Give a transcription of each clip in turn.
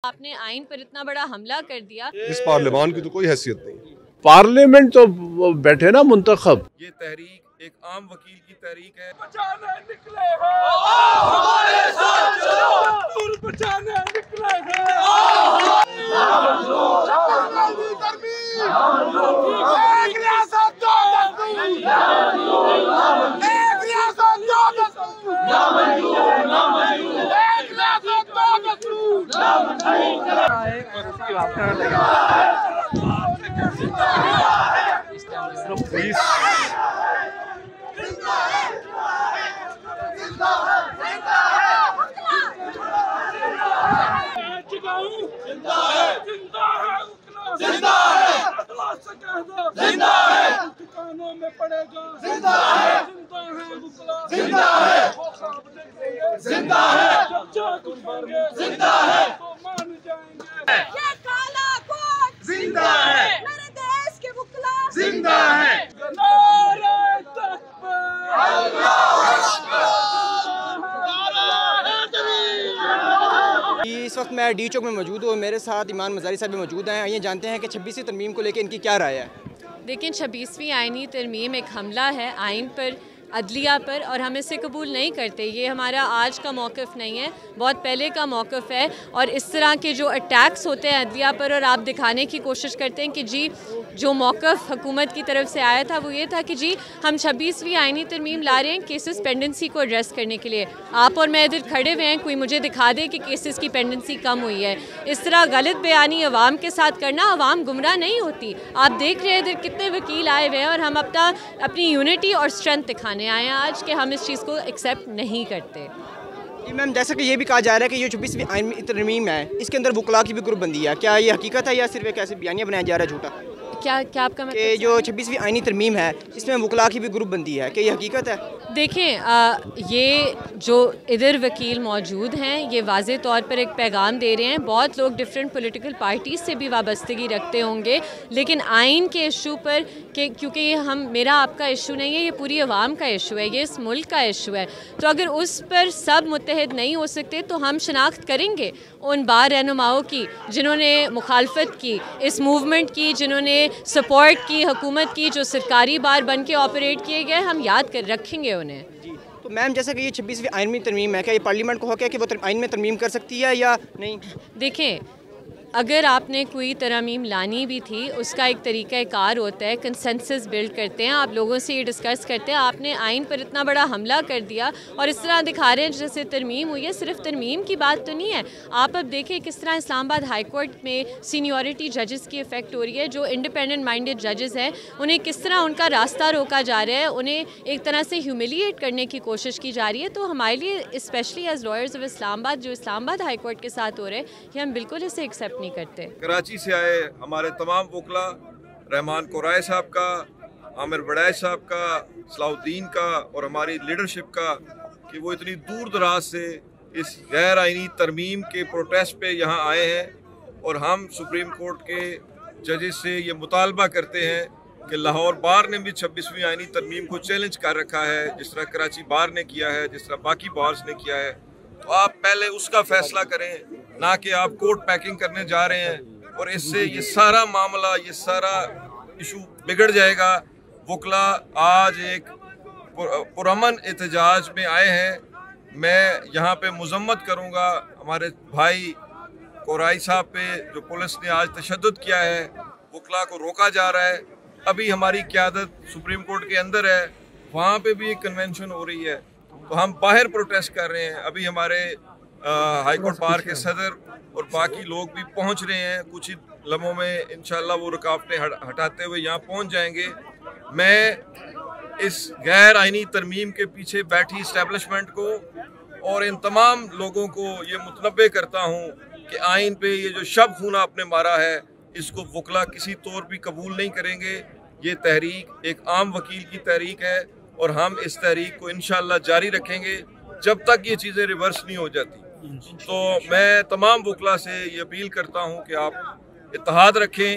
आपने आइन पर इतना बड़ा हमला कर दिया। इस पार्लियामान की तो कोई हैसियत नहीं। पार्लियामेंट तो बैठे ना मुंतखब। ये तहरीक एक आम वकील की तहरीक है। बचाने निकले हैं, हमारे साथ चलो, बचाने निकले हैं। एक रियासत दो दस्तूर, एक रियासत दो दस्तूर, एक रियासत दो दस्तूर। ठिकानों में पड़ेगा, जिंदा है, जिंदा है बुकला, जिंदा है, जिंदा है, जब जाग उठेंगे, जिंदा है, तो मान जाएंगे। ये काला कोट जिंदा है, मेरे देश के बुकला जिंदा है। नारे तकबीर, अल्लाहू अकबर। इस वक्त मैं डी चौक में मौजूद हूँ। मेरे साथ ईमान मज़ारी साहब भी मौजूद हैं। ये जानते हैं कि 26वीं तरमीम को लेकर इनकी क्या राय है। लेकिन 26वीं आइनी तरमीम एक हमला है आइन पर, अदलिया पर, और हम इसे कबूल नहीं करते। ये हमारा आज का मौक़िफ़ नहीं है, बहुत पहले का मौक़िफ़ है। और इस तरह के जो अटैक्स होते हैं अदलिया पर और आप दिखाने की कोशिश करते हैं कि जी जो मौक़िफ़ हुकूमत की तरफ से आया था वो ये था कि जी हम 26वीं आइनी तरमीम ला रहे हैं केसेस पेंडेंसी को एड्रेस करने के लिए। आप और मैं इधर खड़े हुए हैं, कोई मुझे दिखा दे कि केसेस की पेंडेंसी कम हुई है। इस तरह गलत बयानी अवाम के साथ करना, अवाम गुमराह नहीं होती। आप देख रहे हैं इधर कितने वकील आए हुए हैं और हम अपनी यूनिटी और स्ट्रेंथ दिखाने आए हैं आज कि हम इस चीज़ को एक्सेप्ट नहीं करते। मैम, जैसा कि ये भी कहा जा रहा है कि ये 26वीं आइनी तरमीम है, इसके अंदर वकला की भी ग्रुप बंदी है। क्या ये हकीकत है या सिर्फ एक ऐसे बयानिया बनाया जा रहा है झूठा? क्या आपका मतलब कि जो 26वीं आइनी तरमीम है इसमें वकला की भी ग्रुप बंदी है, क्या ये हकीकत है? देखें, ये जो इधर वकील मौजूद हैं ये वाज़े तौर पर एक पैगाम दे रहे हैं। बहुत लोग डिफरेंट पॉलिटिकल पार्टीज़ से भी वाबस्तगी रखते होंगे, लेकिन आइन के इशू पर क्योंकि ये मेरा आपका इशू नहीं है, ये पूरी अवाम का इशू है, ये इस मुल्क का इशू है। तो अगर उस पर सब मुत्तहद नहीं हो सकते तो हम शनाख्त करेंगे उन बार रहनुमाओं की जिन्होंने मुखालफत की इस मूवमेंट की, जिन्होंने सपोर्ट की हुकूमत की, जो सरकारी बार बन के ऑपरेट किए गए, हम याद कर रखेंगे उन्हें। तो मैम, जैसा कि ये 26वीं आइनी तरमीम है, क्या ये पार्लियामेंट को हक है कि वो आइन में तरमीम कर सकती है या नहीं? देखें, अगर आपने कोई तरमीम लानी भी थी उसका एक तरीक़ाकार होता है, कंसेंसस बिल्ड करते हैं, आप लोगों से ये डिस्कस करते हैं। आपने आइन पर इतना बड़ा हमला कर दिया और इस तरह दिखा रहे हैं जैसे तरमीम हुई है। सिर्फ तरमीम की बात तो नहीं है। आप अब देखें किस तरह इस्लामाबाद हाई कोर्ट में सीनियरिटी जजेस की इफ़ेक्ट हो रही है। जो इंडिपेंडेंट माइंडेड जजेस हैं उन्हें किस तरह उनका रास्ता रोका जा रहा है, उन्हें एक तरह से ह्यूमिलिएट करने की कोशिश की जा रही है। तो हमारे लिए specially as lawyers of Islamabad जो इस्लामाबाद हाई कोर्ट के साथ हो रहे हैं, ये हम बिल्कुल इसे एक्सेप्ट नहीं करते। कराची से आए हमारे तमाम वकला, रहमान कोराय साहब का, आमिर बड़ैच साहब का, सलाउद्दीन का और हमारी लीडरशिप का, कि वो इतनी दूर दराज से इस गैर आइनी तरमीम के प्रोटेस्ट पे यहाँ आए हैं। और हम सुप्रीम कोर्ट के जजेस से ये मुतालबा करते हैं कि लाहौर बार ने भी 26वीं आइनी तरमीम को चैलेंज कर रखा है, जिस तरह कराची बार ने किया है, जिस तरह बाकी बार्स ने किया है। तो आप पहले उसका फैसला करें, ना कि आप कोर्ट पैकिंग करने जा रहे हैं और इससे ये सारा मामला, ये सारा इशू बिगड़ जाएगा। वकला आज एक पुरअमन एहतजाज में आए हैं। मैं यहाँ पे मुजम्मत करूँगा हमारे भाई कोराई साहब पे, जो पुलिस ने आज तशद्दुद किया है, वकला को रोका जा रहा है। अभी हमारी क़यादत सुप्रीम कोर्ट के अंदर है, वहाँ पे भी एक कन्वेंशन हो रही है, तो हम बाहर प्रोटेस्ट कर रहे हैं। अभी हमारे हाई कोर्ट बार के सदर और बाकी लोग भी पहुंच रहे हैं। कुछ ही लम्हों में इंशाल्लाह वो रुकावटें हटाते हुए यहाँ पहुंच जाएंगे। मैं इस गैर आइनी तरमीम के पीछे बैठी इस्टेब्लिशमेंट को और इन तमाम लोगों को ये मुतनब्बे करता हूँ कि आइन पे ये जो शब खूना आपने मारा है, इसको वकला किसी तौर भी कबूल नहीं करेंगे। ये तहरीक एक आम वकील की तहरीक है और हम इस तहरीक को इंशाल्लाह जारी रखेंगे जब तक ये चीज़ें रिवर्स नहीं हो जाती। तो मैं तमाम वकला से ये अपील करता हूँ कि आप इत्तेहाद रखें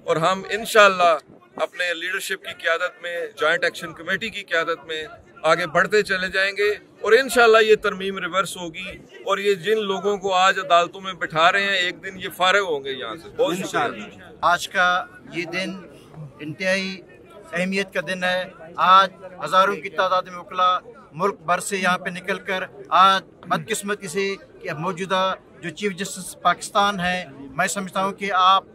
और हम इंशाल्लाह अपने लीडरशिप की क़यादत में, जॉइंट एक्शन कमेटी की क़यादत में आगे बढ़ते चले जाएंगे और इंशाल्लाह ये तरमीम रिवर्स होगी और ये जिन लोगों को आज अदालतों में बिठा रहे हैं एक दिन ये फारिग होंगे यहाँ से। बहुत शुक्रिया। आज का ये दिन इंतहाई अहमियत का दिन है। आज हज़ारों की तादाद में वकला मुल्क भर से यहाँ पे निकल कर आज बदकिस्मती से कि मौजूदा जो चीफ जस्टिस पाकिस्तान है, मैं समझता हूँ कि आप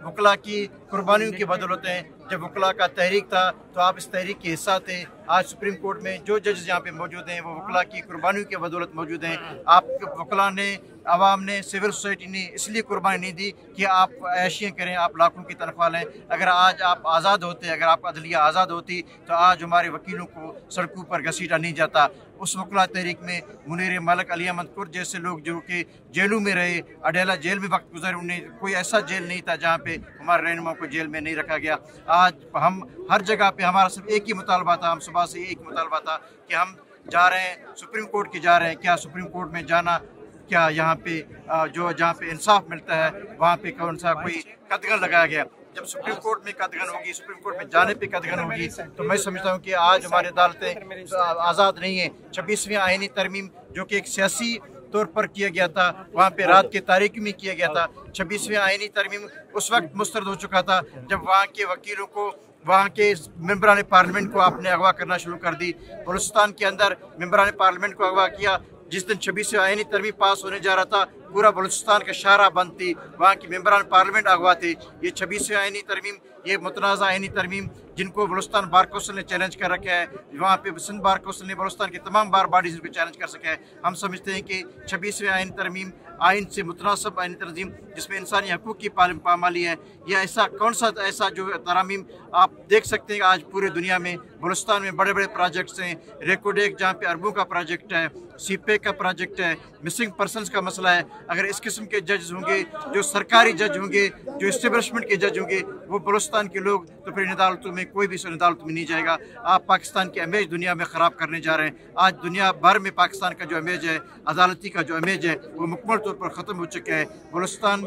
वकला की कुर्बानियों की बदौलत हैं। जब वकला का तहरीक था तो आप इस तहरीक के हिस्सा थे। आज सुप्रीम कोर्ट में जो जजेस यहाँ पे मौजूद हैं वो वकला की कुर्बानियों की बदौलत मौजूद हैं। आप वकला ने, आवाम ने, सिविल सोसाइटी ने इसलिए कुर्बानी नहीं दी कि आप ऐशियाँ करें, आप लाखों की तनख्वाह लें। अगर आज आप आज़ाद होते, अगर आप अदलिया आज़ाद होती तो आज हमारे वकीलों को सड़कों पर घसीटा नहीं जाता। उस वकला तहरीक में मुनीर मलिक, अली अहमद कुर्द जैसे लोग जो कि जेलों में रहे, अडेला जेल में वक्त गुजरे, उन्हें कोई ऐसा जेल नहीं था जहाँ पे हमारे रहनुमाओं को जेल में नहीं रखा गया। आज हम हर जगह पे हमारा सिर्फ एक ही मुतालबा था, हम सुबह से एक मुतालबा था कि हम जा रहे हैं सुप्रीम कोर्ट की जा रहे हैं। क्या सुप्रीम कोर्ट में जाना, क्या यहाँ पे जो जहाँ पे इंसाफ मिलता है वहाँ पे कौन सा कोई कदगन लगाया गया? जब सुप्रीम कोर्ट में कदगन होगी, सुप्रीम कोर्ट में जाने पे कदगन होगी, तो मैं समझता हूँ कि आज हमारी अदालतें आज़ाद नहीं है। 26वीं आईनी तरमीम जो कि एक सियासी तौर पर किया गया था, वहाँ पे रात की तारीकी में किया गया था। 26वीं आईनी तरमीम उस वक्त मुस्तरद हो चुका था जब वहाँ के वकीलों को, वहाँ के मेंबरान पार्लियामेंट को आपने अगवा करना शुरू कर दी। बलूचिस्तान के अंदर मेंबरान पार्लियामेंट को अगवा किया। जिस दिन 26वीं आईनी तरमीम पास होने जा रहा था पूरा बलूचिस्तान का शाहरा बंद थी, वहाँ की मेंबरान पार्लियामेंट अगवा थे। ये 26वीं आईनी तरमीम, ये मुतनाज़ा आईनी तरमीम जिनको बलूचिस्तान बार कौंसिल ने चैलेंज कर रखा है, वहाँ पे सिंध बार कौंसिल ने बलूचिस्तान की तमाम बार बॉडीज़ को चैलेंज कर सका है। हम समझते हैं कि 26वीं आईनी तरमीम आइन से मुतनासिब आईनी तंजीम जिसमें इंसानी हकूक़ की पामाली है, या ऐसा कौन सा ऐसा जो तरामीम आप देख सकते हैं आज पूरी दुनिया में बलूचिस्तान में बड़े बड़े प्रोजेक्ट्स हैं। रेकोडेक जहाँ पे अरबों का प्रोजेक्ट है, सीपेक का प्रोजेक्ट है, मिसिंग पर्सनस का मसला है। अगर इस किस्म के जज होंगे, जो सरकारी जज होंगे, जो इस्टेब्लिशमेंट के जज होंगे, वो बलूचिस्तान के लोग, तो फिर इन अदालतों में कोई भी इस अदालत में नहीं जाएगा। आप पाकिस्तान की इमेज दुनिया में ख़राब करने जा रहे हैं। आज दुनिया भर में पाकिस्तान का जो इमेज है, अदालती का जो इमेज है, वो मुकम्मल तौर पर ख़त्म हो चुका है। बलूचिस्तान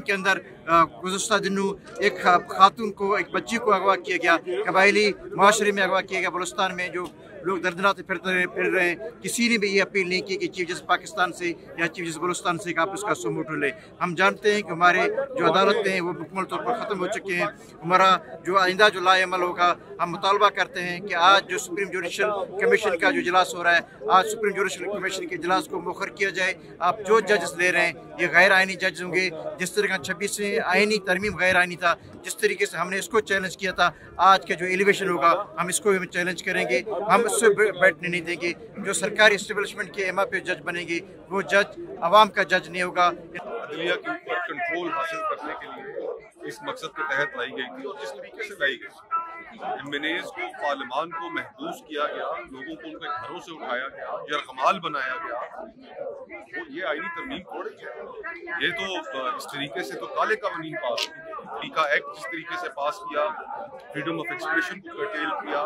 के अंदर गुज़श्ता दिनों एक खातून को, एक बच्ची को अगवा किया गया, कबायली माशरे में अगवा किया गया। बलूचिस्तान में जो लोग दर्दनाते फिर रहे हैं, किसी ने भी ये अपील नहीं की कि चीफ जस्टिस पाकिस्तान से या चीफ जस्टिस बलूचिस्तान से आप उसका सुमोटो लें। हम जानते हैं कि हमारे जो अदालतें हैं वो मुकम्मल तौर पर ख़त्म हो चुके हैं। हमारा जो आइंदा जो लाएमल होगा, हम मुतालबा करते हैं कि आज जो सुप्रीम जुडिशल कमीशन का जो इजलास हो रहा है, आज सुप्रीम जुडिशल कमीशन के इजलास को मुखर किया जाए। आप जो जजेस ले रहे हैं ये गैर आइनी जज होंगे। जिस तरह का 26वीं आइनी तरमीम गैर आइनी था, जिस तरीके से हमने इसको चैलेंज किया था, आज का जो एलिवेशन होगा हम इसको भी चैलेंज करेंगे। हम इससे बैठने नहीं देंगे। जो सरकारी इस्टेब्लिशमेंट के एमा पे जज बनेंगे वो जज आवाम का जज नहीं होगा। अदलिया के ऊपर कंट्रोल हासिल करने के लिए इस मकसद के तहत लाई गई थी और जिस तरीके से लाई गई, इम्बेनेज को, पार्लियामान को महबूस किया गया, लोगों को उनके घरों से उठाया गया, यरगमाल बनाया गया, वो ये आईनी तरमीम थोड़ी है। ये तो इस तरीके से तो काले कानून पास हुए, टीका एक्ट जिस तरीके से पास किया, फ्रीडम ऑफ एक्सप्रेशन को कर्टेल किया,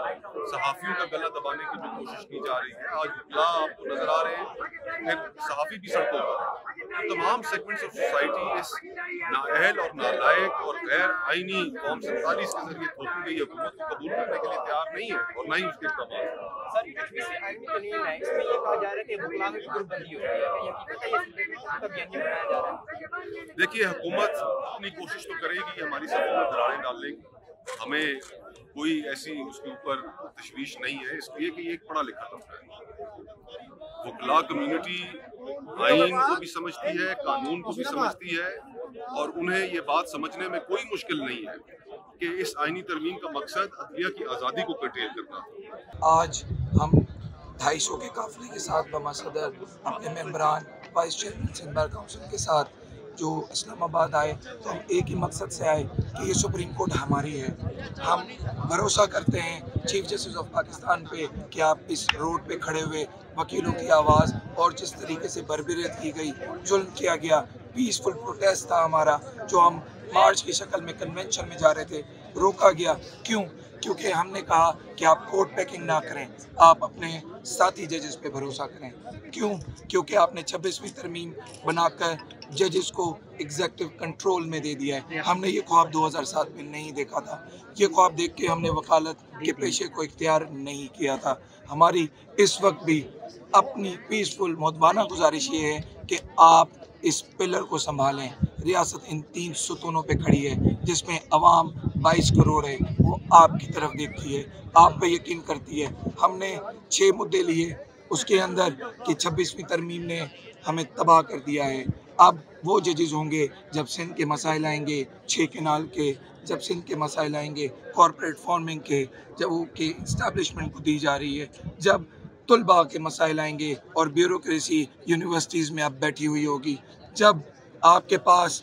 सहाफ़ियों का गला दबाने की जो कोशिश की जा रही है। आज वकला आपको नजर आ रहे हैं, फिर सहाफ़ी भी सड़कों पर। तमाम सेगमेंट्स ऑफ सोसाइटी इस नाअहल और नालायक और गैर आईनी कौम 47 के जरिए थोपी गई हुकूमत को कबूल करने के लिए तैयार नहीं है और न ही उसके देखिए, हुकूमत अपनी कोशिश तो करेगी हमारी सफ़ों में दरारें डालने की। हमें कोई ऐसी उसके ऊपर तशवीश नहीं है, इसलिए कि ये एक पढ़ा लिखा तबका है। वकला कम्युनिटी आइन को भी समझती है, कानून को भी समझती है और उन्हें ये बात समझने में कोई मुश्किल नहीं है कि इस आइनी तरमीम का मकसद अदलिया की आज़ादी को कर्टेल करना। आज हम 250 के काफिले के साथ बमसदर अपने मेंबरान, vice chairman Sindh bar council के साथ जो इस्लामाबाद आए, तो हम एक ही मकसद से आए कि ये सुप्रीम कोर्ट हमारी है। हम भरोसा करते हैं चीफ जस्टिस ऑफ पाकिस्तान पे कि आप इस रोड पे खड़े हुए वकीलों की आवाज़ और जिस तरीके से बर्बरियत की गई, जुल्म किया गया, पीसफुल प्रोटेस्ट था हमारा, जो हम मार्च की शक्ल में कन्वेंशन में जा रहे थे, रोका गया। क्यों? क्योंकि हमने कहा कि आप कोर्ट पैकिंग ना करें, आप अपने साथी जजेस पे भरोसा करें। क्यों? क्योंकि आपने 26वीं तरमीम बनाकर जजेस को एग्जेक्टिव कंट्रोल में दे दिया है। हमने ये ख्वाब 2007 में नहीं देखा था। ये ख्वाब देख के हमने वकालत के पेशे को इख्तियार नहीं किया था। हमारी इस वक्त भी अपनी पीसफुल मुतबाना गुजारिश ये है कि आप इस पिलर को संभालें। रियासत इन 3 सुतूनों पे खड़ी है, जिसमें अवाम 22 करोड़ है, वो आपकी तरफ देखती है, आप पे यकीन करती है। हमने 6 मुद्दे लिए, उसके अंदर कि 26वीं तरमीम ने हमें तबाह कर दिया है। अब वो जजेस होंगे जब सिंध के मसाइल आएंगे, 6 केनाल के, जब सिंध के मसाइल आएंगे, कॉर्पोरेट फार्मिंग के, जब वो के इस्टेब्लिशमेंट को दी जा रही है, जब तुलबा के मसाइल आएंगे और ब्यूरोक्रेसी यूनिवर्सिटीज़ में अब बैठी हुई होगी, जब आपके पास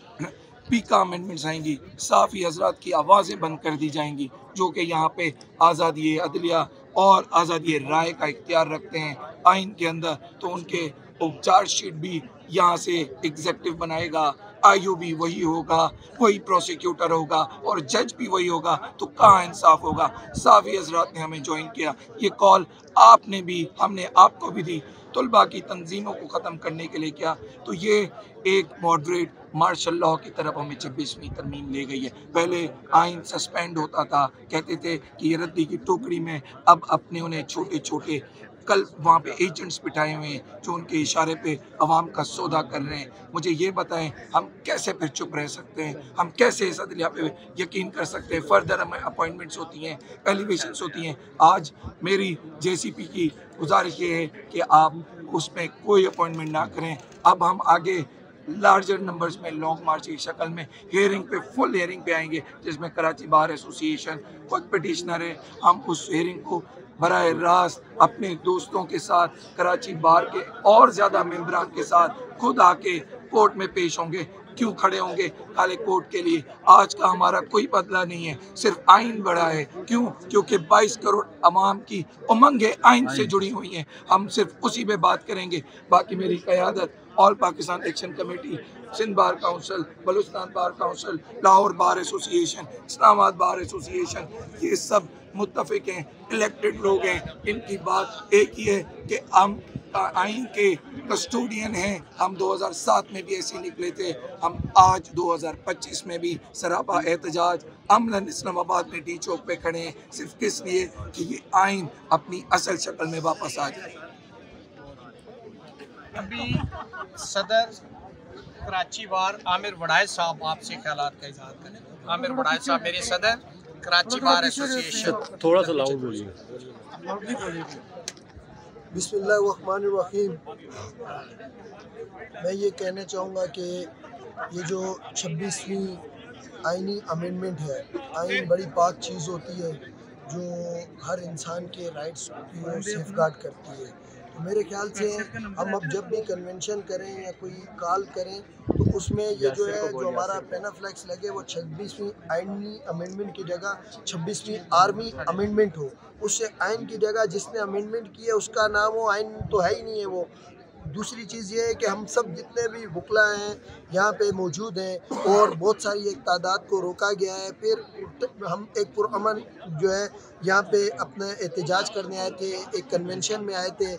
पीका अमेंडमेंट्स आएंगी, साफ़ी हजरात की आवाज़ें बंद कर दी जाएंगी जो कि यहाँ पे आज़ादी अदलिया और आज़ादी राय का इख्तियार रखते हैं आइन के अंदर, तो उनके चार्जशीट भी यहाँ से एग्जेक्टिव बनाएगा, IOB वही होगा, वही प्रोसिक्यूटर होगा और जज भी वही होगा, तो कहाँ इंसाफ होगा। साफ़ी हजरात ने हमें ज्वाइन किया, ये कॉल आपने भी, हमने आपको भी दी, तुलबा की तंजीमों को ख़त्म करने के लिए किया, तो ये एक मॉडरेट मार्शल लॉ की तरफ हमें 26वीं तरमीम ले गई है। पहले आइन सस्पेंड होता था, कहते थे कि ये रद्दी की टोकरी में, अब अपने उन्हें छोटे छोटे कल वहाँ पे एजेंट्स बिठाए हुए हैं जो उनके इशारे पे अवाम का सौदा कर रहे हैं। मुझे ये बताएं, हम कैसे फिर चुप रह सकते हैं? हम कैसे इस अदलिया पे यकीन कर सकते हैं? फर्दर हमें अपॉइंटमेंट्स होती हैं, एलिवेशंस होती हैं। आज मेरी JCP की गुजारिश ये है कि आप उसमें कोई अपॉइंटमेंट ना करें। अब हम आगे लार्जर नंबर्स में लॉन्ग मार्च की शक्ल में हेयरिंग पे, फुल हेयरिंग पे आएंगे, जिसमें कराची बार एसोसिएशन खुद पिटिशनर है। हम उस हेयरिंग को बराह रास्त अपने दोस्तों के साथ, कराची बार के और ज़्यादा मेंबरान के साथ खुद आके कोर्ट में पेश होंगे। क्यों खड़े होंगे काले कोर्ट के लिए? आज का हमारा कोई बदला नहीं है, सिर्फ आइन बढ़ा है। क्यों? क्योंकि 22 करोड़ अवाम की उमंगें आइन से जुड़ी हुई हैं। हम सिर्फ उसी पे बात करेंगे। बाकी मेरी क़यादत all Pakistan action committee, Sindh bar council, Balochistan bar council, Lahore bar association, Islamabad bar association, ये सब मुत्तफिक हैं, इलेक्टेड लोग हैं। इनकी बात एक ही है कि हम आइन के कस्टोडियन हैं। हम 2007 में भी ऐसे निकले थे, हम आज 2025 में भी सरापा एहतजाज अमलन इस्लामाबाद में डी चौक पे खड़े हैं, सिर्फ किस लिए कि ये आइन अपनी असल शक्ल में वापस आ जाए। अभी सदर कराची बार आमिर वड़ाइश साहब आपसे ख्यालात का इजहार करें। आमिर वड़ाइश साहब मेरे सदर कराची बार एसोसिएशन। थोड़ा सा लाउड बोलिए। बिस्मिल्लाहिर्रहमानिर्रहीम। मैं ये कहना चाहूँगा कि ये जो 26वीं आइनी अमेंडमेंट है, आइन बड़ी पाक चीज़ होती है जो हर इंसान के राइट्स को सेफगार्ड करती है। तो मेरे ख्याल से हम अब जब भी कन्वेंशन करें या कोई कॉल करें तो उसमें ये जो है, जो हमारा पेनाफ्लेक्स लगे वो 26वीं आइनी अमेंडमेंट की जगह 26वीं आर्मी अमेंडमेंट हो। उससे आइन की जगह जिसने अमेंडमेंट की है उसका नाम हो, आइन तो है ही नहीं है वो। दूसरी चीज़ ये है कि हम सब जितने भी वकला हैं यहाँ पे मौजूद हैं और बहुत सारी एक तादाद को रोका गया है। फिर हम एक पुरअमन जो है यहाँ पे अपना एहतजाज करने आए थे, एक कन्वेंशन में आए थे।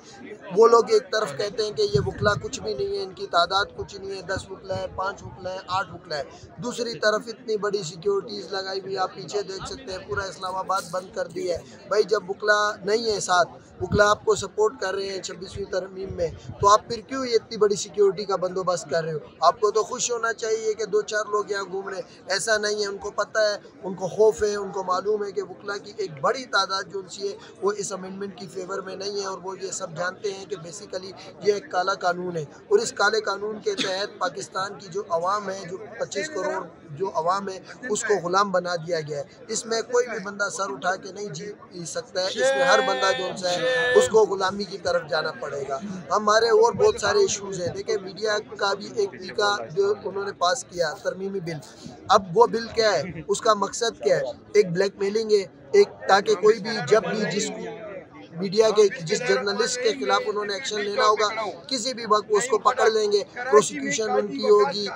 वो लोग एक तरफ कहते हैं कि ये वकला कुछ भी नहीं है, इनकी तादाद कुछ नहीं है, 10 वकला है, 5 वकला है, 8 वकला है। दूसरी तरफ इतनी बड़ी सिक्योरिटीज़ लगाई हुई, आप पीछे देख सकते हैं, पूरा इस्लामाबाद बंद कर दिया है। भाई जब वकला नहीं है साथ, वकला आपको सपोर्ट कर रहे हैं 26वीं तरमीम में, तो आप फिर क्यों ये इतनी बड़ी सिक्योरिटी का बंदोबस्त कर रहे हो? आपको तो खुश होना चाहिए कि 2-4 लोग यहाँ घूम रहे हैं। ऐसा नहीं है, उनको पता है, उनको खौफ है, उनको मालूम है कि वकला की एक बड़ी तादाद जो सी है वो इस अमेंडमेंट की फेवर में नहीं है। और वो ये सब जानते हैं कि बेसिकली ये एक काला कानून है और इस काले कानून के तहत पाकिस्तान की जो अवाम है, जो 25 करोड़ जो अवाम है, उसको ग़ुलाम बना दिया गया है। इसमें कोई भी बंदा सर उठा के नहीं जी सकता है। इसमें हर बंदा जो है उसको ग़ुलामी की तरफ जाना पड़ेगा। हमारे और बहुत सारे इशूज़ हैं। देखिए मीडिया का भी एक तरीका जो उन्होंने पास किया तरमीमी बिल, अब वो बिल क्या है, उसका मकसद क्या है? एक ब्लैकमेलिंग है, एक ताकि कोई भी जब भी मीडिया के जिस जर्नलिस्ट के खिलाफ उन्होंने एक्शन लेना होगा, किसी भी वक्त उसको पकड़ लेंगे। प्रोसिक्यूशन उनकी होगी,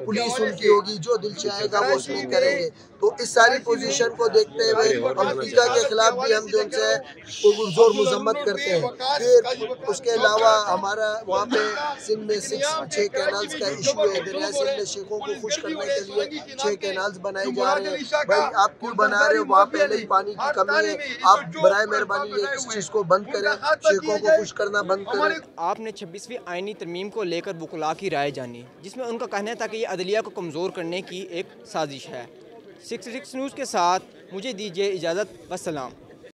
पुलिस उनकी होगी, जो दिल चाहेगा वो उसमें करेंगे। तो इस सारी पोजीशन को देखते हुए हम टीका के खिलाफ भी हम जो उनसे पुरजोर मजम्मत करते हैं। फिर उसके अलावा हमारा वहाँ पे सिंध में 6 कैनाल्स का इशू है। दरिया सिंध में शेखों को खुश करने के लिए 6 कैनाल्स बनाए जा रहे हैं। भाई आप क्यों बना रहे हो? वहाँ पहले ही पानी की कमी है। आप बराए मेहरबानी इस चीज़ को बंद करें, शेखों को खुश करना बंद करें। आपने 26वीं आईनी तरमीम को लेकर वकला की राय जानी, जिसमें उनका कहना था कि ये अदलिया को कमज़ोर करने की एक साजिश है। 66 न्यूज़ के साथ मुझे दीजिए इजाज़त। वस्सलाम।